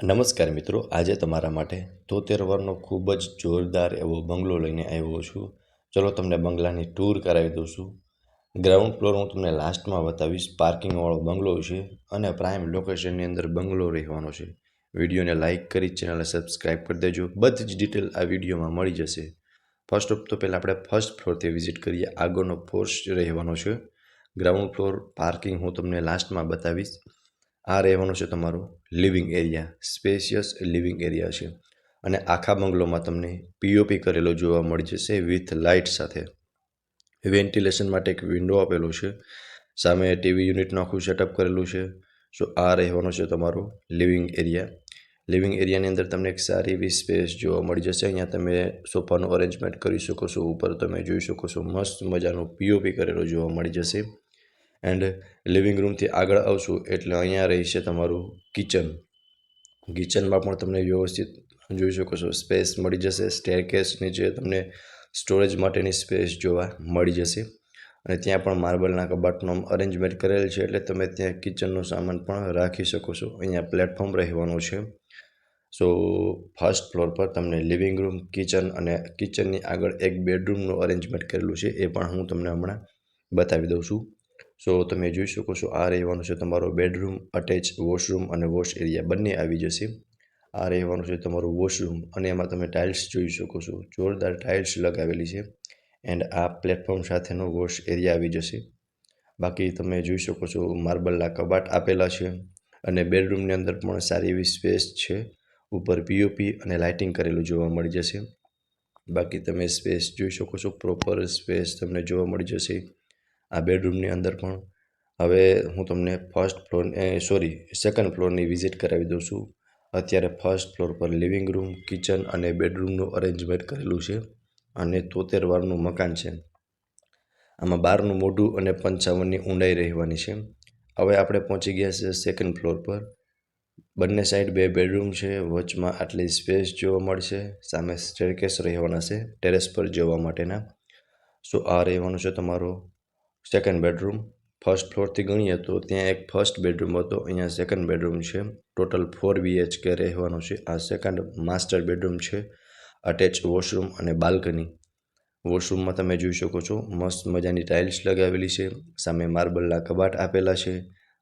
નમસ્કાર મિત્રો, આજે તમારા માટે 73 વર્ષનો ખૂબ જ જોરદાર એવો બંગલો લઈને આવ્યો છું. ચલો તમને બંગલાની ટૂર કરાવી દઉં છું. ગ્રાઉન્ડ ફ્લોર હું તમને લાસ્ટમાં બતાવીશ. પાર્કિંગવાળો બંગલો છે અને પ્રાઇમ લોકેશનની અંદર બંગલો રહેવાનો છે. વિડીયોને લાઇક કરી ચેનલને સબસ્ક્રાઈબ કરી દેજો. બધી જ ડિટેલ આ વિડીયોમાં મળી જશે. ફર્સ્ટ ઓફ તો પહેલાં આપણે ફર્સ્ટ ફ્લોરથી વિઝિટ કરીએ. આગળનો ફોર્સ રહેવાનો છે. ગ્રાઉન્ડ ફ્લોર પાર્કિંગ હું તમને લાસ્ટમાં બતાવીશ. આ રહેવાનો છે તમારો living area, spacious living area છે અને આખા બંગલોમાં તમને પીઓપી કરેલો જોવા મળી જશે વિથ લાઇટ સાથે. વેન્ટિલેશન માટે એક વિન્ડો આપેલો છે. સામે ટીવી યુનિટનું આખું સેટઅપ કરેલું છે. સો આ રહેવાનો છે તમારો લિવિંગ એરિયા. લિવિંગ એરિયાની અંદર તમને એક સારી એવી સ્પેસ જોવા મળી જશે. અહીંયા તમે સોફાનું અરેન્જમેન્ટ કરી શકો છો. ઉપર તમે જોઈ શકો છો મસ્ત મજાનો પીઓપી કરેલો જોવા મળી જશે. એન્ડ લિવિંગ રૂમથી આગળ આવશું એટલે અહીંયા રહેશે તમારું કિચન. કિચનમાં પણ તમને વ્યવસ્થિત જોઈ શકો છો સ્પેસ મળી જશે. સ્ટેરકેસ નીચે તમને સ્ટોરેજ માટેની સ્પેસ જોવા મળી જશે અને ત્યાં પણ માર્બલના કબાટનો અરેન્જમેન્ટ કરેલ છે એટલે તમે ત્યાં કિચનનો સામાન પણ રાખી શકો છો. અહીંયા પ્લેટફોર્મ રહેવાનું છે. સો ફર્સ્ટ ફ્લોર પર તમને લિવિંગ રૂમ, કિચન અને કિચનની આગળ એક બેડરૂમનું અરેન્જમેન્ટ કરેલું છે. એ પણ હું તમને હમણાં બતાવી દઉં છું. સો તમે જોઈ શકો છો આ રહેવાનું છે તમારો બેડરૂમ, અટેચ વોશરૂમ અને વોશ એરિયા બંને આવી જશે. આ રહેવાનું છે તમારું વોશરૂમ અને એમાં તમે ટાઇલ્સ જોઈ શકો છો. જોરદાર ટાઇલ્સ લગાવેલી છે એન્ડ આ પ્લેટફોર્મ સાથેનો વોશ એરિયા આવી જશે. બાકી તમે જોઈ શકો છો માર્બલના કબાટ આપેલા છે અને બેડરૂમની અંદર પણ સારી એવી સ્પેસ છે. ઉપર પીઓપી અને લાઇટિંગ કરેલું જોવા મળી જશે. બાકી તમે સ્પેસ જોઈ શકો છો, પ્રોપર સ્પેસ તમને જોવા મળી જશે આ બેડરૂમની અંદર પણ. હવે હું તમને સેકન્ડ ફ્લોરની વિઝિટ કરાવી દઉં છું. અત્યારે ફર્સ્ટ ફ્લોર પર લિવિંગ રૂમ, કિચન અને બેડરૂમનું અરેન્જમેન્ટ કરેલું છે અને 73 વારનું મકાન છે. આમાં 12નું મોઢું અને 55ની ઊંડાઈ રહેવાની છે. હવે આપણે પહોંચી ગયા છે સેકન્ડ ફ્લોર પર. બંને સાઈડ બે બેડરૂમ છે. વચમાં આટલી સ્પેસ જોવા મળશે. સામે સ્ટેરકેસ રહેવાના છે ટેરેસ પર જવા માટેના. સો આ રહેવાનું છે તમારો સેકન્ડ બેડરૂમ. ફર્સ્ટ ફ્લોરથી ગણીએ તો ત્યાં એક ફર્સ્ટ બેડરૂમ હતો, અહીંયા સેકન્ડ બેડરૂમ છે. ટોટલ 4 BHK રહેવાનું છે. આ સેકન્ડ માસ્ટર બેડરૂમ છે. અટેચ વોશરૂમ અને બાલ્કની. વોશરૂમમાં તમે જોઈ શકો છો મસ્ત મજાની ટાઇલ્સ લગાવેલી છે. સામે માર્બલના કબાટ આપેલા છે.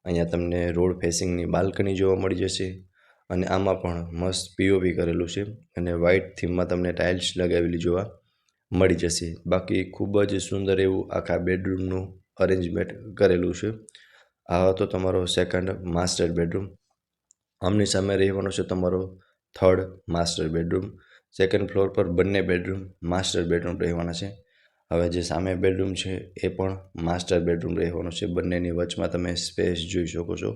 અહીંયા તમને રોડ ફેસિંગની બાલ્કની જોવા મળી જશે અને આમાં પણ મસ્ત પીઓપી કરેલું છે અને વ્હાઇટ થીમમાં તમને ટાઇલ્સ લગાવેલી જોવા મળી જશે. બાકી ખૂબ જ સુંદર એવું આખા બેડરૂમનું અરેન્જમેન્ટ કરેલું છે. આ હતો તમારો સેકન્ડ માસ્ટર બેડરૂમ. આમની સામે રહેવાનો છે તમારો third master bedroom. Second floor પર બંને બેડરૂમ માસ્ટર બેડરૂમ રહેવાના છે. હવે જે સામે બેડરૂમ છે એ પણ માસ્ટર બેડરૂમ રહેવાનો છે. બંનેની વચમાં તમે સ્પેસ જોઈ શકો છો.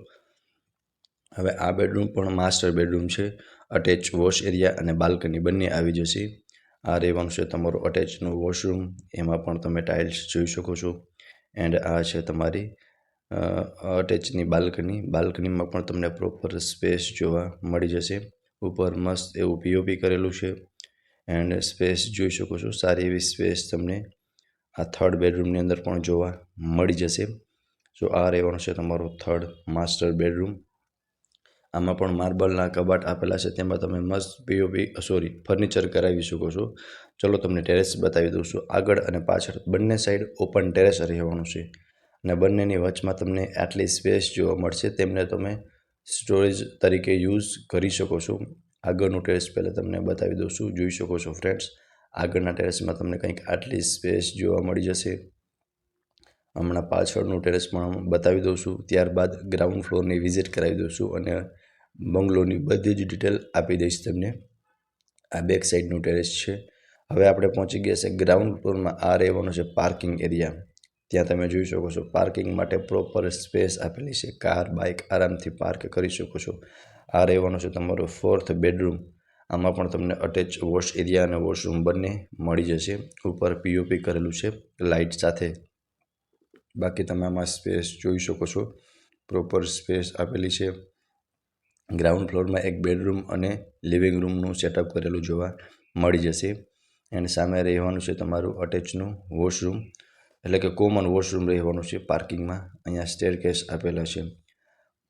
હવે આ બેડરૂમ પણ માસ્ટર બેડરૂમ છે. અટેચ વોશ એરિયા અને બાલ્કની બંને આવી જશે. આ રહેવાનું છે તમારું અટેચનું વોશરૂમ. એમાં પણ તમે ટાઇલ્સ જોઈ શકો છો એન્ડ આ છે તમારી અટેચની બાલ્કની. બાલ્કનીમાં પણ તમને પ્રોપર સ્પેસ જોવા મળી જશે. ઉપર મસ્ત એવું પીઓપી કરેલું છે એન્ડ સ્પેસ જોઈ શકો છો. સારી એવી સ્પેસ તમને આ થર્ડ બેડરૂમની અંદર પણ જોવા મળી જશે. સો આ રહેવાનું છે તમારો થર્ડ માસ્ટર બેડરૂમ. આમાં પણ માર્બલના કબાટ આપેલા છે. તેમાં તમે મસ્ત ફર્નિચર કરાવી શકો છો. ચલો તમને ટેરેસ બતાવી દઉં છું. આગળ અને પાછળ બંને સાઈડ ઓપન ટેરેસ રહેવાનું છે અને બંનેની વચમાં તમને આટલી સ્પેસ જોવા મળશે. તેમને તમે સ્ટોરેજ તરીકે યુઝ કરી શકો છો. આગળનું ટેરેસ પહેલાં તમને બતાવી દઉં છું. જોઈ શકો છો ફ્રેન્ડ્સ, આગળના ટેરેસમાં તમને કંઈક આટલી સ્પેસ જોવા મળી જશે. હમણાં પાછળનું ટેરેસ પણ બતાવી દઉં છું. ત્યારબાદ ગ્રાઉન્ડ ફ્લોરની વિઝિટ કરાવી દઉં છું અને બંગલોની બધી જ ડિટેલ આપી દઈશ તમને. આ બેક સાઈડનું ટેરેસ છે. હવે આપણે પહોંચી ગયા છે ગ્રાઉન્ડ ફ્લોરમાં. આ રહેવાનો છે પાર્કિંગ એરિયા. ત્યાં તમે જોઈ શકો છો પાર્કિંગ માટે પ્રોપર સ્પેસ આપેલી છે. કાર, બાઇક આરામથી પાર્ક કરી શકો છો. આ રહેવાનો છે તમારો ફોર્થ બેડરૂમ. આમાં પણ તમને અટેચ વોશ એરિયા અને વોશરૂમ બંને મળી જશે. ઉપર પીઓપી કરેલું છે લાઇટ સાથે. બાકી તમે આમાં સ્પેસ જોઈ શકો છો, પ્રોપર સ્પેસ આપેલી છે. ગ્રાઉન્ડ ફ્લોરમાં એક બેડરૂમ અને લિવિંગ રૂમનું સેટઅપ કરેલું જોવા મળી જશે એન્ડ સામે રહેવાનું છે તમારું અટેચનું વોશરૂમ, એટલે કે કોમન વોશરૂમ રહેવાનું છે પાર્કિંગમાં. અહીંયા સ્ટેરકેસ આપેલા છે.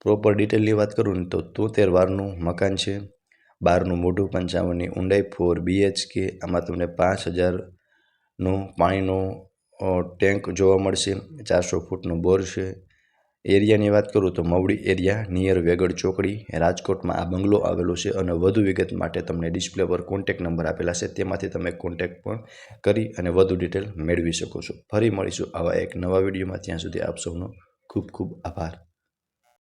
પ્રોપર ડિટેલની વાત કરું ને તો 73 વારનું મકાન છે, બહારનું મોઢું 55ની ઊંડાઈ, 4 BHK. આમાં તમને 5000નો પાણીનો ટેન્ક જોવા મળશે, 400 ફૂટનો બોર છે. એરિયાની વાત કરું તો મવડી એરિયા નિયર વેગડ ચોકડી, રાજકોટમાં આ બંગલો આવેલો છે. અને વધુ વિગત માટે તમને ડિસ્પ્લે પર કોન્ટેક નંબર આપેલા છે, તેમાંથી તમે કોન્ટેક પણ કરી અને વધુ ડિટેલ મેળવી શકો છો. ફરી મળીશું આવા એક નવા વિડીયોમાં. ત્યાં સુધી આપ સૌનો ખૂબ ખૂબ આભાર.